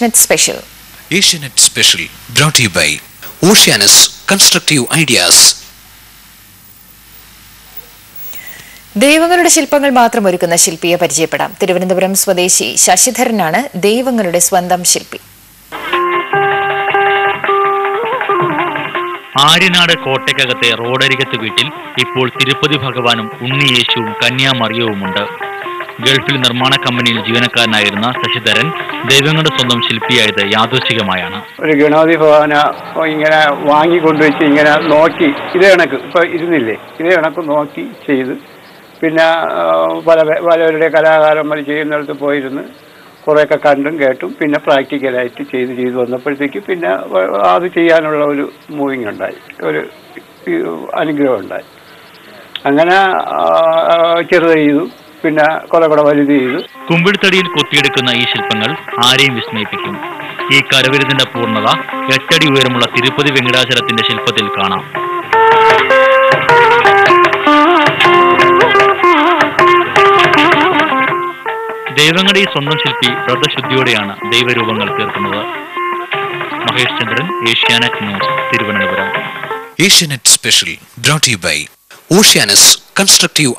Asianet Special. Asianet Special brought to you by Oceanus Constructive Ideas. ദൈവങ്ങളുടെ ശില്പങ്ങൾ മാത്രം ഒരുക്കുന്ന ശില്പിയെ പരിചയപ്പെടാം. തിരുവനന്തപുരം സ്വദേശി ശശിധരനാണ് ദൈവങ്ങളുടെ സ്വന്തം ശില്പി. ആര്യനാട് കോട്ടയ്ക്കകത്തെ റോഡരികത്ത് വീട്ടിൽ ഇപ്പോൾ തിരുപ്പതി ഭഗവാനും ഉണ്ണിയേശുവും കന്യാമറിയവുമുണ്ട്. ഗൾഫിൽ നിർമ്മാണ കമ്പനിയിൽ ജീവനക്കാരനായിരുന്ന ശശിധരൻ ദൈവങ്ങളുടെ സ്വന്തം ശില്പിയായത് യാദൃച്ഛികമായാണ്. ഒരു ഗണപതി ഭഗവാന ഇങ്ങനെ വാങ്ങിക്കൊണ്ടുവച്ച് ഇങ്ങനെ നോക്കി ഇതേ കണക്ക് ഇപ്പൊ ഇരുന്നില്ലേ, ഇതേ കണക്ക് നോക്കി ചെയ്ത്, പിന്നെ പലവരുടെ കലാകാരന്മാർ ചെയ്യുന്നിടത്ത് പോയിരുന്ന് കുറേയൊക്കെ കണ്ടും കേട്ടും പിന്നെ പ്രാക്ടിക്കലായിട്ട് ചെയ്ത് വന്നപ്പോഴത്തേക്ക് പിന്നെ അത് ചെയ്യാനുള്ള ഒരു മൂവിങ് ഉണ്ടായി, ഒരു അനുഗ്രഹം ഉണ്ടായി. അങ്ങനെ ചെറുത് ചെയ്തു, പിന്നെ കുറെ വലുത് ചെയ്തു. കുമ്പിൾത്തടിയിൽ കൊത്തിയെടുക്കുന്ന ഈ ശില്പങ്ങൾ ആരെയും വിസ്മയിപ്പിക്കും. ഈ കരവിരുതിന്റെ പൂർണ്ണത 8 അടി ഉയരമുള്ള തിരുപ്പതി വെങ്കടാചലത്തിന്റെ ശില്പത്തിൽ കാണാം. ദൈവങ്ങളുടെ ഈ സ്വന്തം ശില്പി വ്രതശുദ്ധിയോടെയാണ് ദൈവരൂപങ്ങൾ തീർക്കുന്നത്. Mahesh Chandran, Asianet news, Thiruvananthapuram. Asianet Special brought to you by Oceanus Constructive